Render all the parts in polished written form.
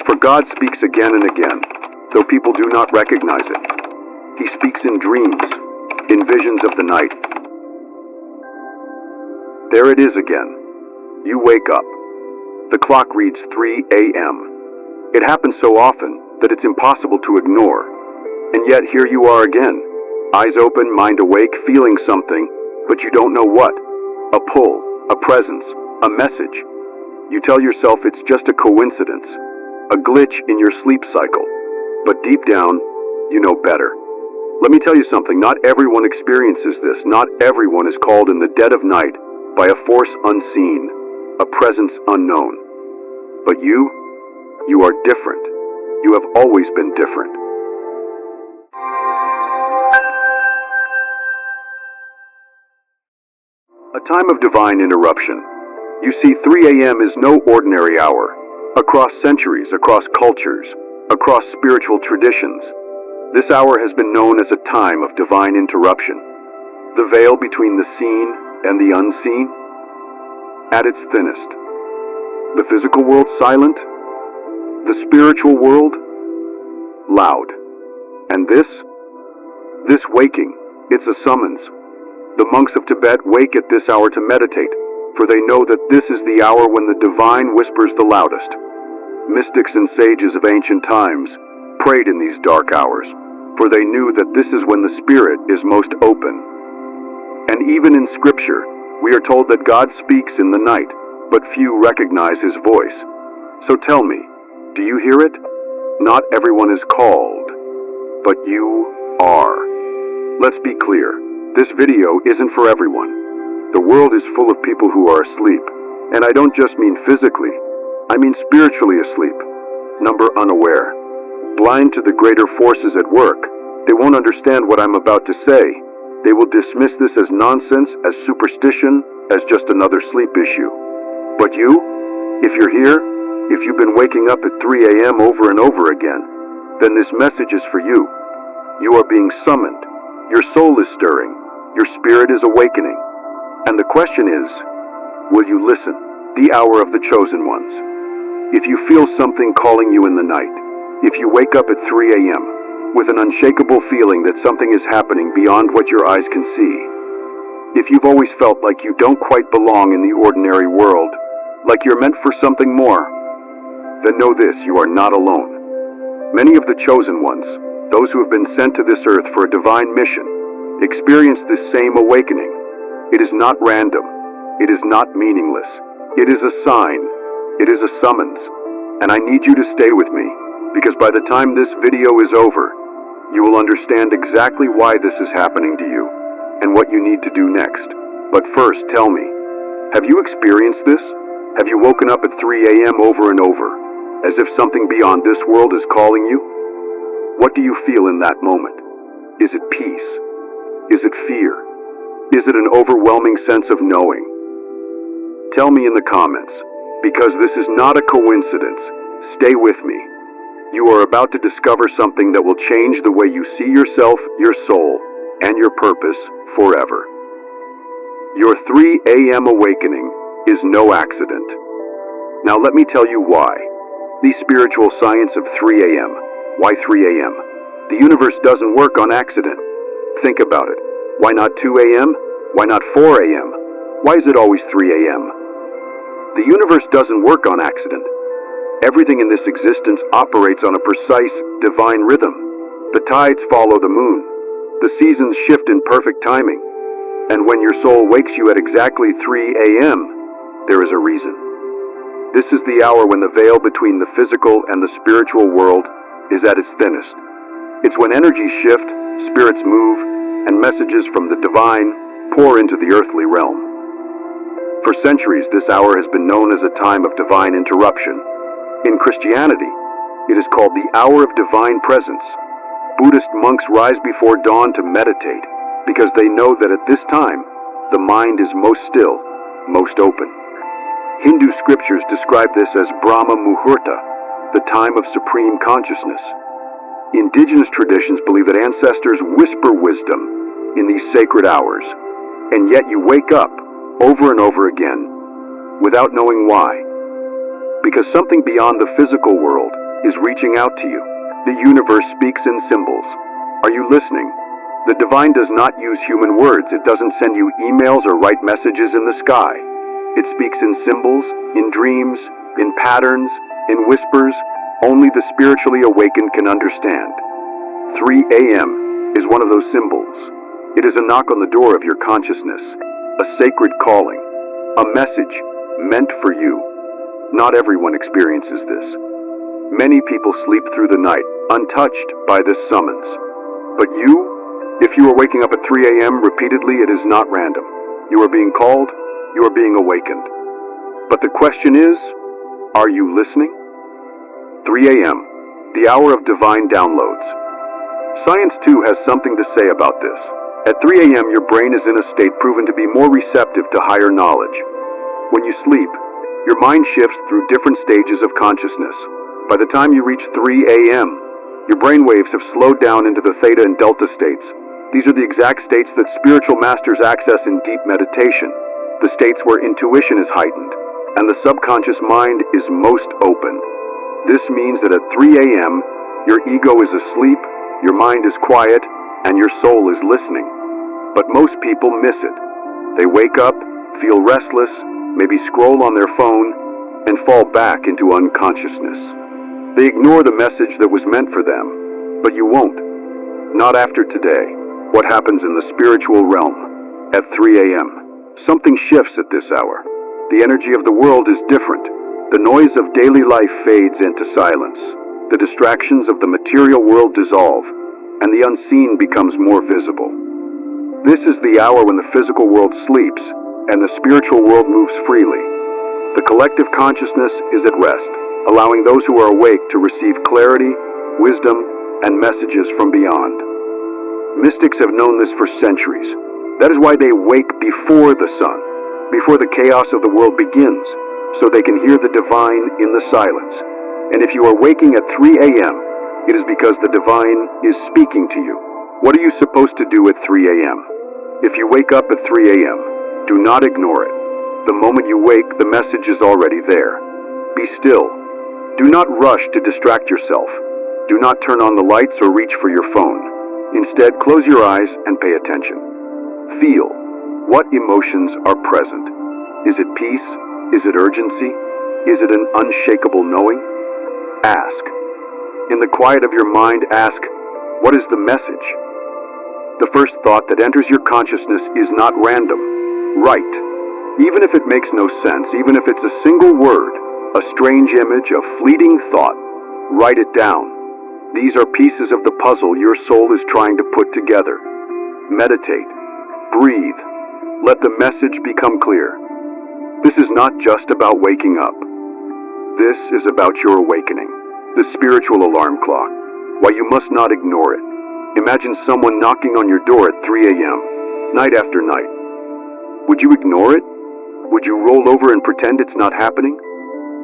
For God speaks again and again, though people do not recognize it. He speaks in dreams, in visions of the night. There it is again. You wake up. The clock reads 3 a.m. It happens so often that it's impossible to ignore. And yet here you are again, eyes open, mind awake, feeling something, but you don't know what. A pull, a presence, a message. You tell yourself it's just a coincidence, a glitch in your sleep cycle. But deep down, you know better. Let me tell you something, not everyone experiences this. Not everyone is called in the dead of night by a force unseen, a presence unknown. But you are different. You have always been different. A time of divine interruption. You see, 3 a.m. is no ordinary hour. Across centuries, across cultures, across spiritual traditions, this hour has been known as a time of divine interruption. The veil between the seen and the unseen, at its thinnest. The physical world silent, the spiritual world loud. And this waking, it's a summons. The monks of Tibet wake at this hour to meditate, for they know that this is the hour when the divine whispers the loudest. Mystics and sages of ancient times prayed in these dark hours, for they knew that this is when the spirit is most open. And even in Scripture, we are told that God speaks in the night, but few recognize his voice. So tell me, do you hear it? Not everyone is called, but you are. Let's be clear. This video isn't for everyone. The world is full of people who are asleep, and I don't just mean physically, I mean spiritually asleep, number unaware, blind to the greater forces at work. They won't understand what I'm about to say. They will dismiss this as nonsense, as superstition, as just another sleep issue. But you, if you're here, if you've been waking up at 3 a.m. over and over again, then this message is for you. You are being summoned. Your soul is stirring. Your spirit is awakening. And the question is, will you listen? The hour of the chosen ones. If you feel something calling you in the night, if you wake up at 3 a.m. with an unshakable feeling that something is happening beyond what your eyes can see, if you've always felt like you don't quite belong in the ordinary world, like you're meant for something more, then know this, you are not alone. Many of the chosen ones, those who have been sent to this earth for a divine mission, experience this same awakening. It is not random. It is not meaningless. It is a sign. It is a summons. And I need you to stay with me, because by the time this video is over, you will understand exactly why this is happening to you, and what you need to do next. But first, tell me, have you experienced this? Have you woken up at 3 a.m. over and over, as if something beyond this world is calling you? What do you feel in that moment? Is it peace? Is it fear? Is it an overwhelming sense of knowing? Tell me in the comments, because this is not a coincidence. Stay with me. You are about to discover something that will change the way you see yourself, your soul, and your purpose forever. Your 3 a.m. awakening is no accident. Now let me tell you why. The spiritual science of 3 a.m. Why 3 a.m.? The universe doesn't work on accident. Think about it. Why not 2 a.m.? Why not 4 a.m.? Why is it always 3 a.m.? The universe doesn't work on accident. Everything in this existence operates on a precise, divine rhythm. The tides follow the moon. The seasons shift in perfect timing. And when your soul wakes you at exactly 3 a.m., there is a reason. This is the hour when the veil between the physical and the spiritual world is at its thinnest. It's when energies shift, spirits move, and messages from the divine pour into the earthly realm. For centuries, this hour has been known as a time of divine interruption. In Christianity, it is called the hour of divine presence. Buddhist monks rise before dawn to meditate because they know that at this time, the mind is most still, most open. Hindu scriptures describe this as Brahma Muhurta, the time of supreme consciousness. Indigenous traditions believe that ancestors whisper wisdom in these sacred hours, and yet you wake up over and over again without knowing why. Because something beyond the physical world is reaching out to you. The universe speaks in symbols. Are you listening? The divine does not use human words. It doesn't send you emails or write messages in the sky. It speaks in symbols, in dreams, in patterns, in whispers. Only the spiritually awakened can understand. 3 a.m. is one of those symbols. It is a knock on the door of your consciousness, a sacred calling, a message meant for you. Not everyone experiences this. Many people sleep through the night, untouched by this summons. But you, if you are waking up at 3 a.m. repeatedly, it is not random. You are being called, you are being awakened. But the question is, are you listening? 3 a.m., the hour of divine downloads. Science too has something to say about this. At 3 a.m., your brain is in a state proven to be more receptive to higher knowledge. When you sleep, your mind shifts through different stages of consciousness. By the time you reach 3 a.m., your brain waves have slowed down into the theta and delta states. These are the exact states that spiritual masters access in deep meditation, the states where intuition is heightened, and the subconscious mind is most open. This means that at 3 a.m., your ego is asleep, your mind is quiet, and your soul is listening. But most people miss it. They wake up, feel restless, maybe scroll on their phone, and fall back into unconsciousness. They ignore the message that was meant for them, but you won't. Not after today. What happens in the spiritual realm? At 3 a.m., something shifts at this hour. The energy of the world is different. The noise of daily life fades into silence. The distractions of the material world dissolve, and the unseen becomes more visible. This is the hour when the physical world sleeps, and the spiritual world moves freely. The collective consciousness is at rest, allowing those who are awake to receive clarity, wisdom, and messages from beyond. Mystics have known this for centuries. That is why they wake before the sun, before the chaos of the world begins, so they can hear the divine in the silence. And if you are waking at 3 a.m., it is because the divine is speaking to you. What are you supposed to do at 3 a.m.? If you wake up at 3 a.m., do not ignore it. The moment you wake, the message is already there. Be still. Do not rush to distract yourself. Do not turn on the lights or reach for your phone. Instead, close your eyes and pay attention. Feel. What emotions are present? Is it peace? Is it urgency? Is it an unshakable knowing? Ask. In the quiet of your mind, ask, what is the message? The first thought that enters your consciousness is not random. Write. Even if it makes no sense, even if it's a single word, a strange image, a fleeting thought, write it down. These are pieces of the puzzle your soul is trying to put together. Meditate. Breathe. Let the message become clear. This is not just about waking up. This is about your awakening, the spiritual alarm clock. Why you must not ignore it. Imagine someone knocking on your door at 3 a.m., night after night. Would you ignore it? Would you roll over and pretend it's not happening?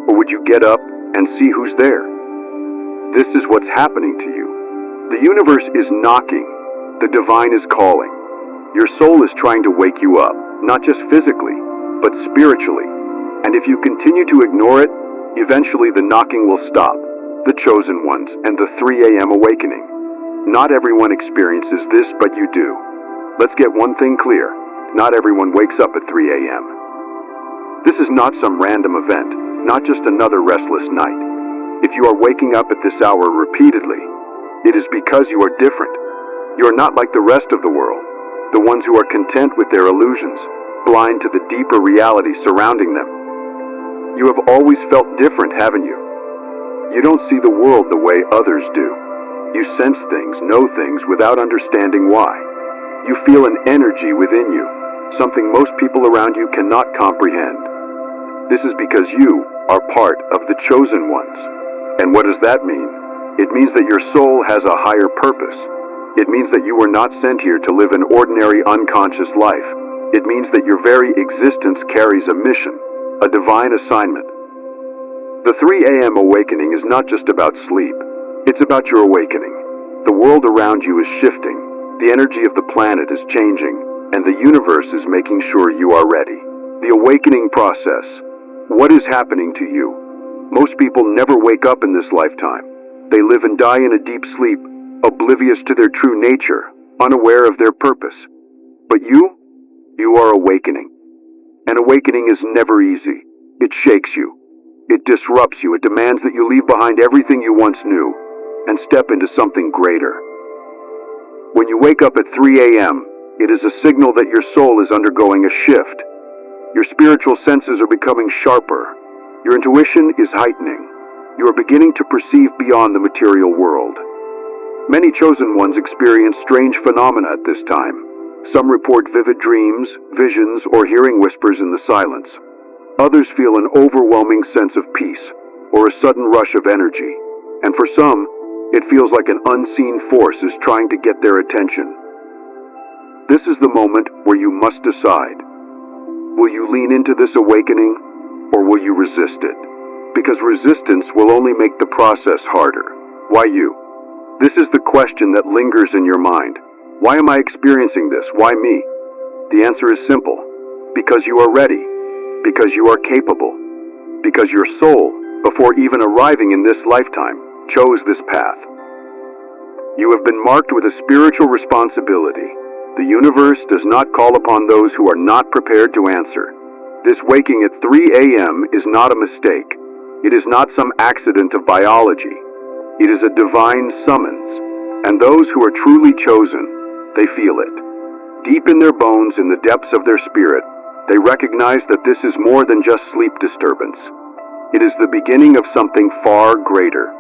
Or would you get up and see who's there? This is what's happening to you. The universe is knocking. The divine is calling. Your soul is trying to wake you up, not just physically, but spiritually. And if you continue to ignore it, eventually the knocking will stop. The chosen ones and the 3 a.m. awakening. Not everyone experiences this, but you do. Let's get one thing clear. Not everyone wakes up at 3 a.m. This is not some random event, not just another restless night. If you are waking up at this hour repeatedly, it is because you are different. You are not like the rest of the world, the ones who are content with their illusions, blind to the deeper reality surrounding them. You have always felt different, haven't you? You don't see the world the way others do. You sense things, know things without understanding why. You feel an energy within you, something most people around you cannot comprehend. This is because you are part of the chosen ones. And what does that mean? It means that your soul has a higher purpose. It means that you were not sent here to live an ordinary unconscious life. It means that your very existence carries a mission, a divine assignment. The 3 a.m. awakening is not just about sleep. It's about your awakening. The world around you is shifting. The energy of the planet is changing, and the universe is making sure you are ready. The awakening process. What is happening to you? Most people never wake up in this lifetime. They live and die in a deep sleep, oblivious to their true nature, unaware of their purpose. But you are awakening. And awakening is never easy. It shakes you. It disrupts you. It demands that you leave behind everything you once knew and step into something greater. When you wake up at 3 a.m., it is a signal that your soul is undergoing a shift. Your spiritual senses are becoming sharper. Your intuition is heightening. You are beginning to perceive beyond the material world. Many chosen ones experience strange phenomena at this time. Some report vivid dreams, visions, or hearing whispers in the silence. Others feel an overwhelming sense of peace, or a sudden rush of energy. And for some, it feels like an unseen force is trying to get their attention. This is the moment where you must decide. Will you lean into this awakening, or will you resist it? Because resistance will only make the process harder. Why you? This is the question that lingers in your mind. Why am I experiencing this? Why me? The answer is simple. Because you are ready. Because you are capable. Because your soul, before even arriving in this lifetime, chose this path. You have been marked with a spiritual responsibility. The universe does not call upon those who are not prepared to answer. This waking at 3 a.m. is not a mistake. It is not some accident of biology. It is a divine summons. And those who are truly chosen, they feel it. Deep in their bones, in the depths of their spirit, they recognize that this is more than just sleep disturbance. It is the beginning of something far greater.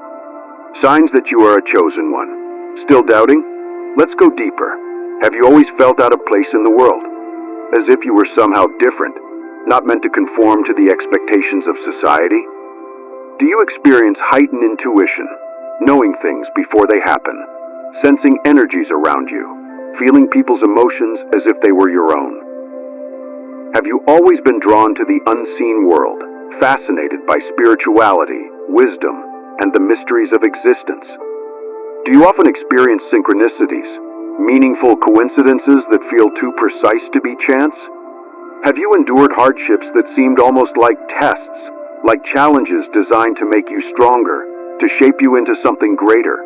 Signs that you are a chosen one. Still doubting? Let's go deeper. Have you always felt out of place in the world? As if you were somehow different, not meant to conform to the expectations of society? Do you experience heightened intuition, knowing things before they happen, sensing energies around you, feeling people's emotions as if they were your own? Have you always been drawn to the unseen world, fascinated by spirituality, wisdom, and the mysteries of existence? Do you often experience synchronicities, meaningful coincidences that feel too precise to be chance? Have you endured hardships that seemed almost like tests, like challenges designed to make you stronger, to shape you into something greater?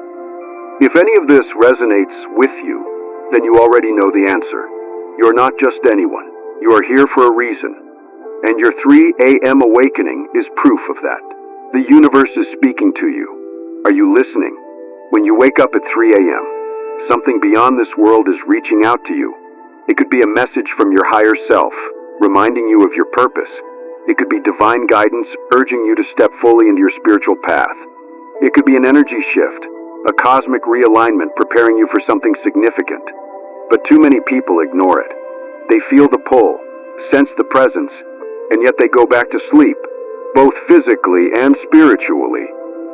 If any of this resonates with you, then you already know the answer. You're not just anyone. You are here for a reason. And your 3 a.m. awakening is proof of that. The universe is speaking to you. Are you listening? When you wake up at 3 a.m., something beyond this world is reaching out to you. It could be a message from your higher self, reminding you of your purpose. It could be divine guidance, urging you to step fully into your spiritual path. It could be an energy shift, a cosmic realignment preparing you for something significant. But too many people ignore it. They feel the pull, sense the presence, and yet they go back to sleep, both physically and spiritually.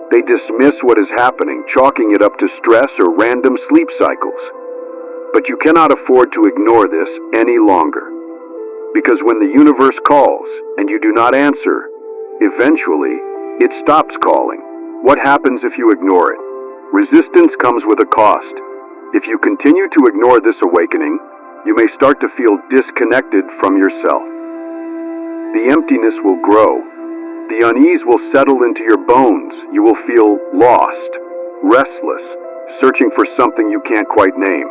They dismiss what is happening, chalking it up to stress or random sleep cycles. But you cannot afford to ignore this any longer. Because when the universe calls and you do not answer, eventually it stops calling. What happens if you ignore it? Resistance comes with a cost. If you continue to ignore this awakening, you may start to feel disconnected from yourself. The emptiness will grow. The unease will settle into your bones. You will feel lost, restless, searching for something you can't quite name.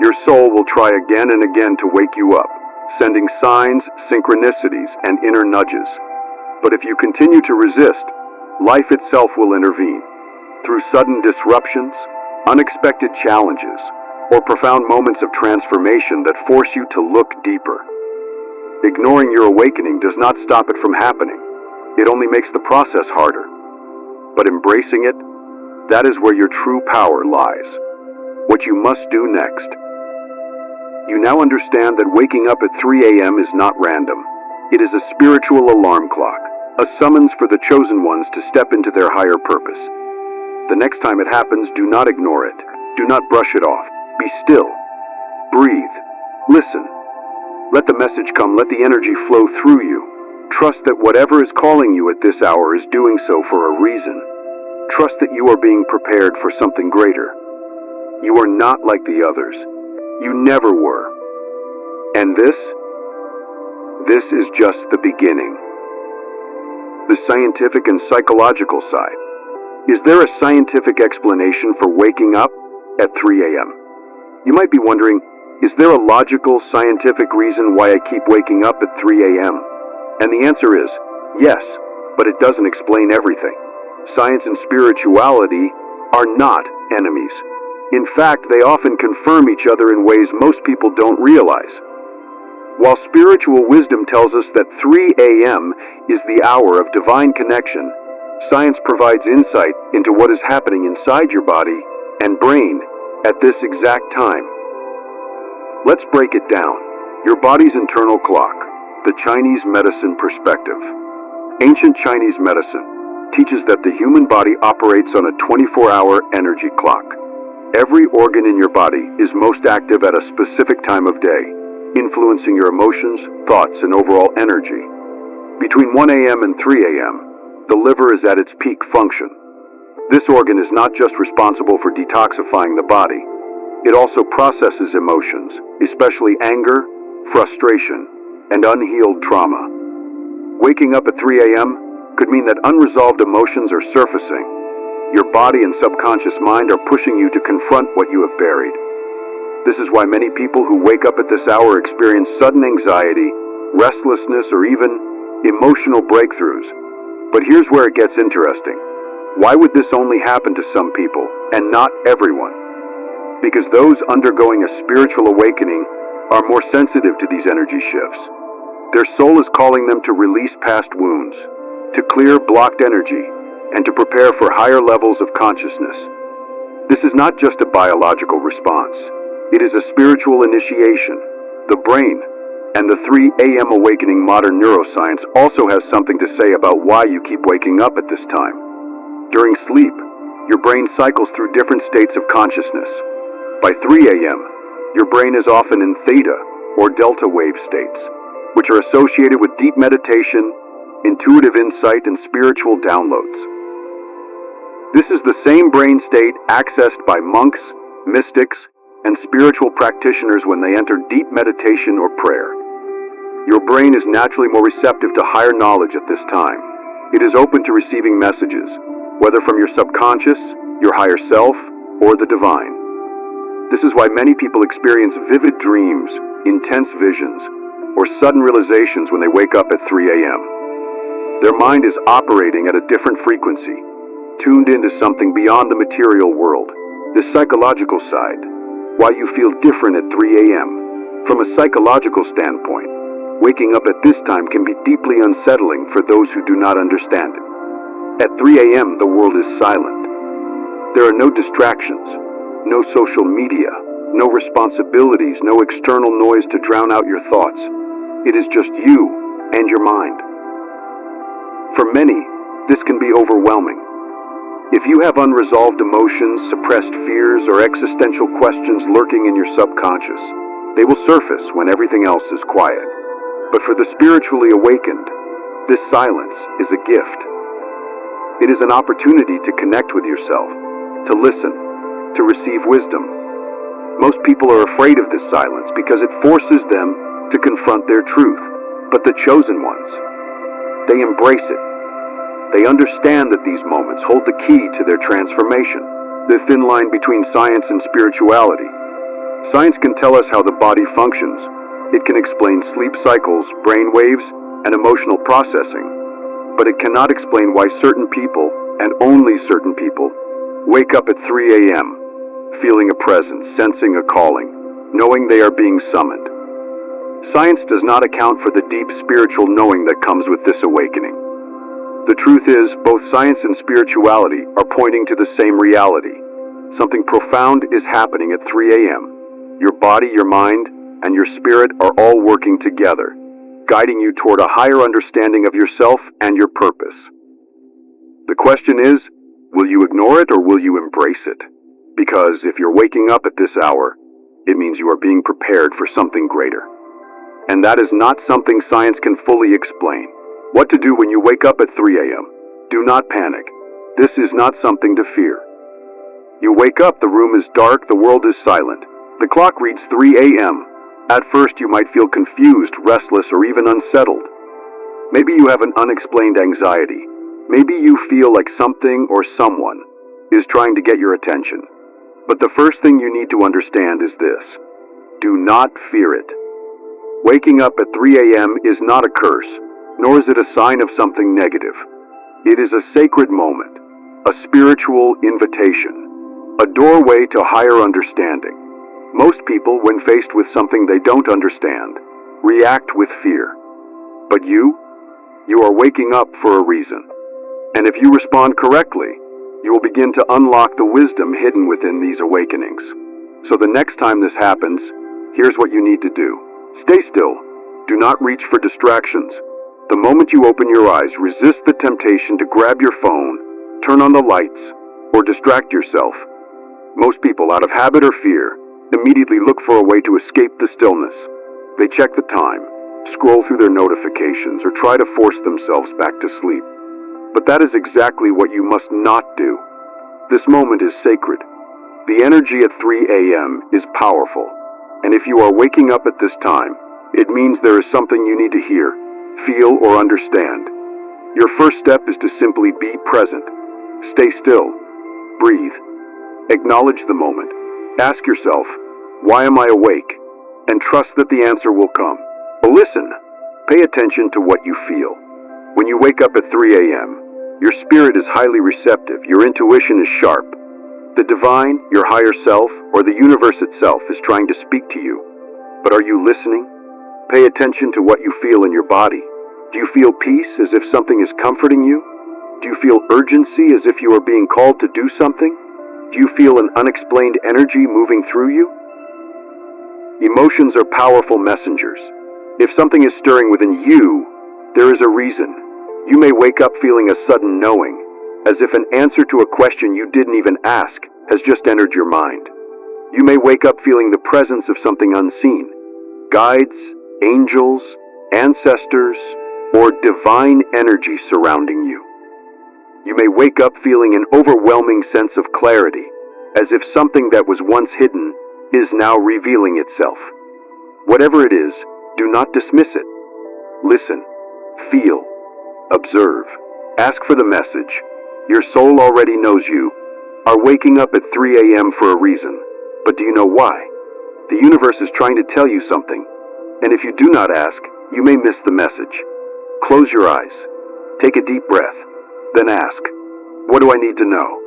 Your soul will try again and again to wake you up, sending signs, synchronicities, and inner nudges. But if you continue to resist, life itself will intervene. Through sudden disruptions, unexpected challenges, or profound moments of transformation that force you to look deeper. Ignoring your awakening does not stop it from happening. It only makes the process harder. But embracing it, that is where your true power lies. What you must do next. You now understand that waking up at 3 a.m. is not random. It is a spiritual alarm clock, a summons for the chosen ones to step into their higher purpose. The next time it happens, do not ignore it. Do not brush it off. Be still. Breathe. Listen. Let the message come. Let the energy flow through you. Trust that whatever is calling you at this hour is doing so for a reason. Trust that you are being prepared for something greater. You are not like the others. You never were. And this is just the beginning. The scientific and psychological side. Is there a scientific explanation for waking up at 3 a.m.? You might be wondering, is there a logical, scientific reason why I keep waking up at 3 a.m.? And the answer is yes, but it doesn't explain everything. Science and spirituality are not enemies. In fact, they often confirm each other in ways most people don't realize. While spiritual wisdom tells us that 3 a.m. is the hour of divine connection, science provides insight into what is happening inside your body and brain at this exact time. Let's break it down. Your body's internal clock, the Chinese medicine perspective. Ancient Chinese medicine teaches that the human body operates on a 24-hour energy clock. Every organ in your body is most active at a specific time of day, influencing your emotions, thoughts, and overall energy. Between 1 a.m. and 3 a.m., the liver is at its peak function. This organ is not just responsible for detoxifying the body, it also processes emotions, especially anger, frustration, and unhealed trauma. Waking up at 3 a.m. could mean that unresolved emotions are surfacing. Your body and subconscious mind are pushing you to confront what you have buried. This is why many people who wake up at this hour experience sudden anxiety, restlessness, or even emotional breakthroughs. But here's where it gets interesting. Why would this only happen to some people and not everyone? Because those undergoing a spiritual awakening are more sensitive to these energy shifts. Their soul is calling them to release past wounds, to clear blocked energy, and to prepare for higher levels of consciousness. This is not just a biological response. It is a spiritual initiation. The brain and the 3 a.m. awakening. Modern neuroscience also has something to say about why you keep waking up at this time. During sleep, your brain cycles through different states of consciousness. By 3 a.m., your brain is often in theta or delta wave states, which are associated with deep meditation, intuitive insight, and spiritual downloads. This is the same brain state accessed by monks, mystics, and spiritual practitioners when they enter deep meditation or prayer. Your brain is naturally more receptive to higher knowledge at this time. It is open to receiving messages, whether from your subconscious, your higher self, or the divine. This is why many people experience vivid dreams, intense visions, or sudden realizations when they wake up at 3 a.m. Their mind is operating at a different frequency, tuned into something beyond the material world. This psychological side, why you feel different at 3 a.m. From a psychological standpoint, waking up at this time can be deeply unsettling for those who do not understand it. At 3 a.m., the world is silent. There are no distractions, no social media, no responsibilities, no external noise to drown out your thoughts. It is just you and your mind. For many, this can be overwhelming. If you have unresolved emotions, suppressed fears, or existential questions lurking in your subconscious, they will surface when everything else is quiet. But for the spiritually awakened, this silence is a gift. It is an opportunity to connect with yourself, to listen, to receive wisdom. Most people are afraid of this silence because it forces them to confront their truth. But the chosen ones, they embrace it. They understand that these moments hold the key to their transformation, the thin line between science and spirituality. Science can tell us how the body functions. It can explain sleep cycles, brain waves, and emotional processing. But it cannot explain why certain people, and only certain people, wake up at 3 a.m., feeling a presence, sensing a calling, knowing they are being summoned. Science does not account for the deep spiritual knowing that comes with this awakening. The truth is, both science and spirituality are pointing to the same reality. Something profound is happening at 3 a.m. Your body, your mind, and your spirit are all working together, guiding you toward a higher understanding of yourself and your purpose. The question is, will you ignore it or will you embrace it? Because if you're waking up at this hour, it means you are being prepared for something greater. And that is not something science can fully explain. What to do when you wake up at 3 a.m. Do not panic. This is not something to fear. You wake up, the room is dark, the world is silent. The clock reads 3 a.m. At first you might feel confused, restless, or even unsettled. Maybe you have an unexplained anxiety, Maybe you feel like something or someone is trying to get your attention. But the first thing you need to understand is this: do not fear it. Waking up at 3 a.m. is not a curse, nor is it a sign of something negative. It is a sacred moment, a spiritual invitation, a doorway to higher understanding. Most people, when faced with something they don't understand, react with fear. But you are waking up for a reason. And if you respond correctly, you will begin to unlock the wisdom hidden within these awakenings. So the next time this happens, here's what you need to do. Stay still. Do not reach for distractions. The moment you open your eyes, resist the temptation to grab your phone, turn on the lights, or distract yourself. Most people, out of habit or fear, immediately look for a way to escape the stillness. They check the time, scroll through their notifications, or try to force themselves back to sleep. But that is exactly what you must not do. This moment is sacred. The energy at 3 a.m. is powerful, and if you are waking up at this time, it means there is something you need to hear, feel, or understand. Your first step is to simply be present. Stay still. Breathe. Acknowledge the moment. Ask yourself, why am I awake? And trust that the answer will come. Listen. Pay attention to what you feel. When you wake up at 3 a.m., your spirit is highly receptive, your intuition is sharp. The divine, your higher self, or the universe itself is trying to speak to you. But are you listening? Pay attention to what you feel in your body. Do you feel peace, as if something is comforting you? Do you feel urgency, as if you are being called to do something? Do you feel an unexplained energy moving through you? Emotions are powerful messengers. If something is stirring within you, there is a reason. You may wake up feeling a sudden knowing, as if an answer to a question you didn't even ask has just entered your mind. You may wake up feeling the presence of something unseen, guides, angels, ancestors, or divine energy surrounding you. You may wake up feeling an overwhelming sense of clarity, as if something that was once hidden is now revealing itself. Whatever it is, do not dismiss it. Listen, feel, observe, ask for the message. Your soul already knows you are waking up at 3 a.m. for a reason. But do you know why? The universe is trying to tell you something, and if you do not ask, you may miss the message. Close your eyes, take a deep breath, then ask, what do I need to know?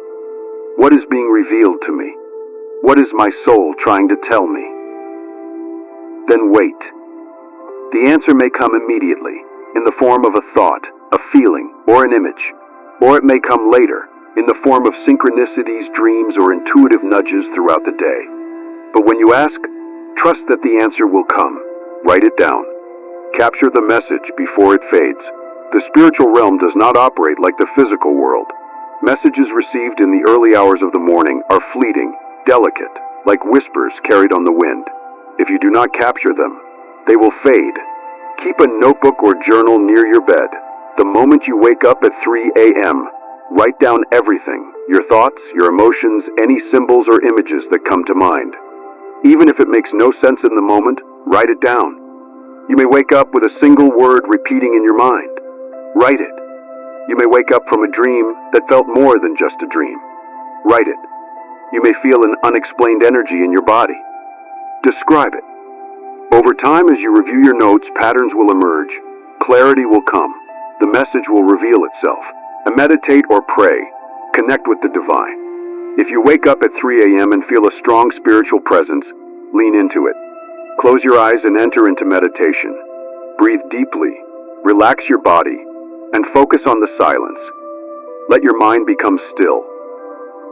What is being revealed to me? What is my soul trying to tell me? Then wait. The answer may come immediately, in the form of a thought, a feeling, or an image, or it may come later, in the form of synchronicities, dreams, or intuitive nudges throughout the day. But when you ask, trust that the answer will come. Write it down. Capture the message before it fades. The spiritual realm does not operate like the physical world. Messages received in the early hours of the morning are fleeting, delicate, like whispers carried on the wind. If you do not capture them, they will fade. Keep a notebook or journal near your bed. The moment you wake up at 3 a.m., write down everything, your thoughts, your emotions, any symbols or images that come to mind. Even if it makes no sense in the moment, write it down. You may wake up with a single word repeating in your mind. Write it. You may wake up from a dream that felt more than just a dream. Write it. You may feel an unexplained energy in your body. Describe it. Over time, as you review your notes, patterns will emerge. Clarity will come. The message will reveal itself. Meditate or pray. Connect with the divine. If you wake up at 3 a.m. and feel a strong spiritual presence, lean into it. Close your eyes and enter into meditation. Breathe deeply, relax your body, and focus on the silence. Let your mind become still.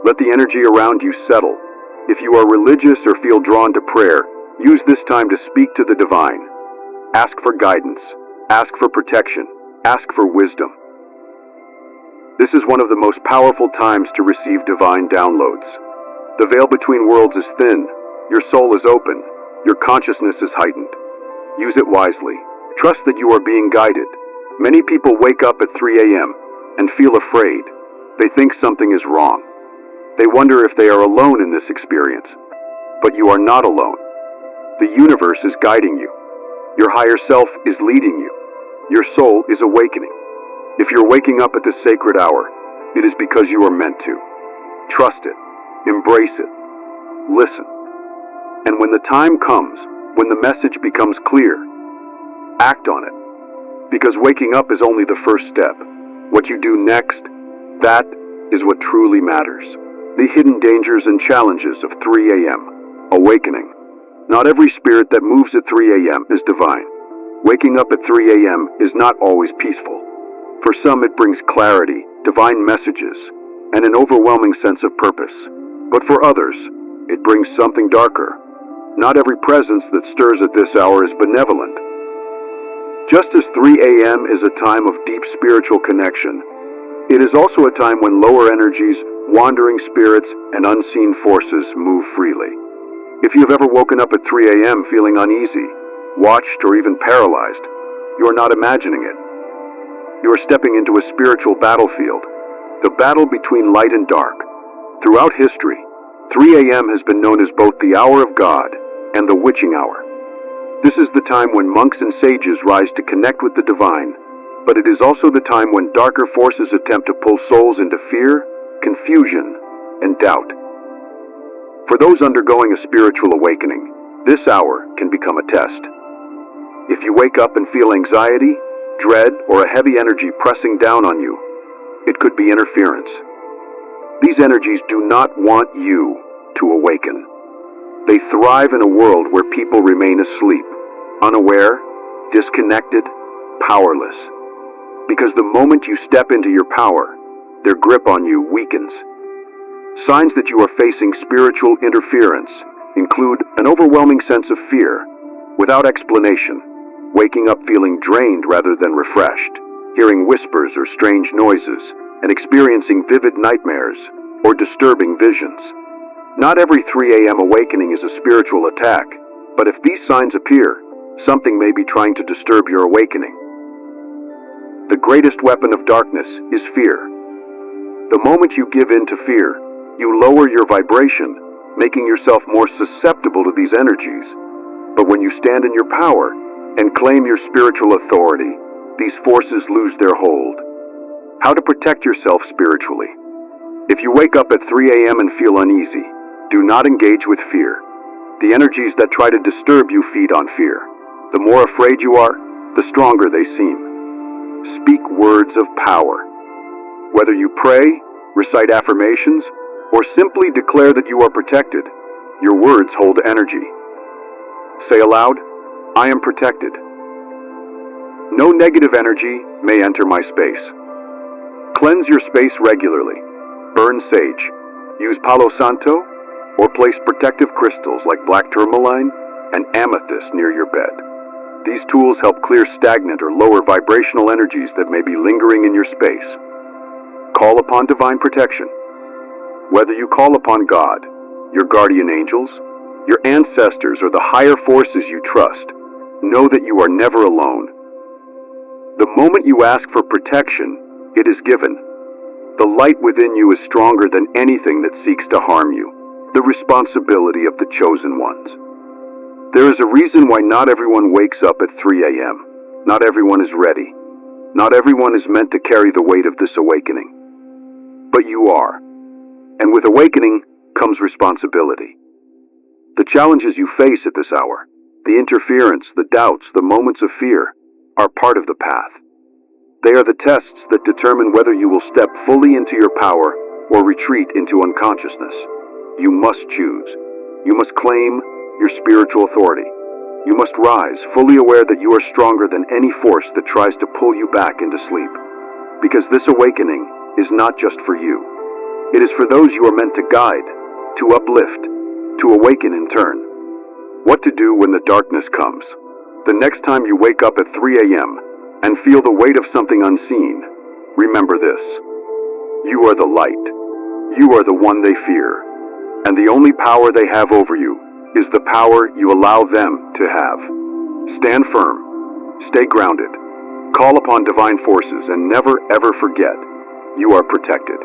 Let the energy around you settle. If you are religious or feel drawn to prayer, use this time to speak to the divine. Ask for guidance. Ask for protection. Ask for wisdom. This is one of the most powerful times to receive divine downloads. The veil between worlds is thin. Your soul is open. Your consciousness is heightened. Use it wisely. Trust that you are being guided. Many people wake up at 3 a.m. and feel afraid. They think something is wrong. They wonder if they are alone in this experience. But you are not alone. The universe is guiding you. Your higher self is leading you. Your soul is awakening. If you're waking up at this sacred hour, it is because you are meant to. Trust it, embrace it, listen. And when the time comes, when the message becomes clear, act on it. Because waking up is only the first step. What you do next, that is what truly matters. The hidden dangers and challenges of 3 a.m. Awakening. Not every spirit that moves at 3 a.m. is divine. Waking up at 3 a.m. is not always peaceful. For some, it brings clarity, divine messages, and an overwhelming sense of purpose. But for others, it brings something darker. Not every presence that stirs at this hour is benevolent. Just as 3 a.m. is a time of deep spiritual connection, it is also a time when lower energies, wandering spirits, and unseen forces move freely. If you have ever woken up at 3 a.m. feeling uneasy, watched, or even paralyzed, you are not imagining it. You are stepping into a spiritual battlefield, the battle between light and dark. Throughout history, 3 a.m. has been known as both the hour of God and the witching hour. This is the time when monks and sages rise to connect with the divine, but it is also the time when darker forces attempt to pull souls into fear, confusion, and doubt. For those undergoing a spiritual awakening, this hour can become a test. If you wake up and feel anxiety, dread, or a heavy energy pressing down on you, it could be interference. These energies do not want you to awaken. They thrive in a world where people remain asleep, unaware, disconnected, powerless. Because the moment you step into your power, their grip on you weakens. Signs that you are facing spiritual interference include an overwhelming sense of fear, without explanation, waking up feeling drained rather than refreshed, hearing whispers or strange noises, and experiencing vivid nightmares or disturbing visions. Not every 3 a.m. awakening is a spiritual attack, but if these signs appear, something may be trying to disturb your awakening. The greatest weapon of darkness is fear. The moment you give in to fear, you lower your vibration, making yourself more susceptible to these energies. But when you stand in your power and claim your spiritual authority, these forces lose their hold. How to protect yourself spiritually. If you wake up at 3 a.m. and feel uneasy, do not engage with fear. The energies that try to disturb you feed on fear. The more afraid you are, the stronger they seem. Speak words of power. Whether you pray, recite affirmations, or simply declare that you are protected, your words hold energy. Say aloud, I am protected. No negative energy may enter my space. Cleanse your space regularly. Burn sage. Use Palo Santo, or place protective crystals like black tourmaline and amethyst near your bed. These tools help clear stagnant or lower vibrational energies that may be lingering in your space. Call upon divine protection. Whether you call upon God, your guardian angels, your ancestors, or the higher forces you trust, know that you are never alone. The moment you ask for protection, it is given. The light within you is stronger than anything that seeks to harm you, the responsibility of the chosen ones. There is a reason why not everyone wakes up at 3 a.m. Not everyone is ready. Not everyone is meant to carry the weight of this awakening. But you are. And with awakening comes responsibility. The challenges you face at this hour, the interference, the doubts, the moments of fear, are part of the path. They are the tests that determine whether you will step fully into your power or retreat into unconsciousness. You must choose. You must claim your spiritual authority. You must rise, fully aware that you are stronger than any force that tries to pull you back into sleep. Because this awakening is not just for you. It is for those you are meant to guide, to uplift, to awaken in turn. What to do when the darkness comes. The next time you wake up at 3 a.m. and feel the weight of something unseen, remember this. You are the light. You are the one they fear. And the only power they have over you is the power you allow them to have. Stand firm. Stay grounded. Call upon divine forces and never ever forget, you are protected.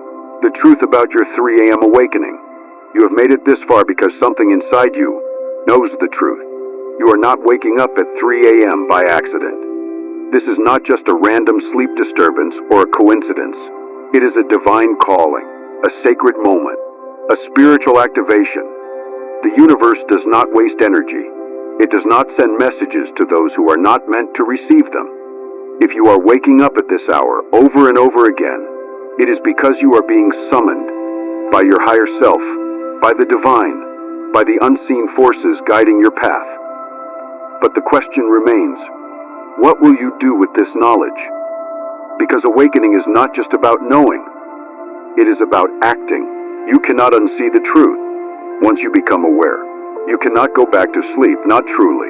The truth about your 3 a.m. awakening. You have made it this far because something inside you knows the truth. You are not waking up at 3 a.m. by accident. This is not just a random sleep disturbance or a coincidence. It is a divine calling, a sacred moment, a spiritual activation. The universe does not waste energy. It does not send messages to those who are not meant to receive them. If you are waking up at this hour over and over again, it is because you are being summoned by your higher self, by the divine, by the unseen forces guiding your path. But the question remains, what will you do with this knowledge? Because awakening is not just about knowing, it is about acting. You cannot unsee the truth once you become aware. You cannot go back to sleep, not truly.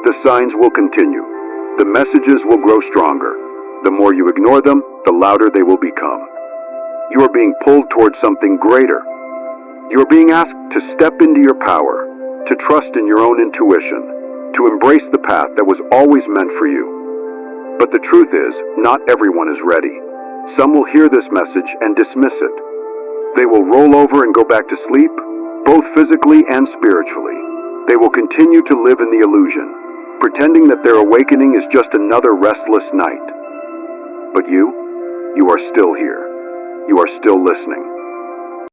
The signs will continue. The messages will grow stronger. The more you ignore them, the louder they will become. You are being pulled towards something greater. You are being asked to step into your power, to trust in your own intuition, to embrace the path that was always meant for you. But the truth is, not everyone is ready. Some will hear this message and dismiss it. They will roll over and go back to sleep, both physically and spiritually. They will continue to live in the illusion, pretending that their awakening is just another restless night. But you are still here. You are still listening.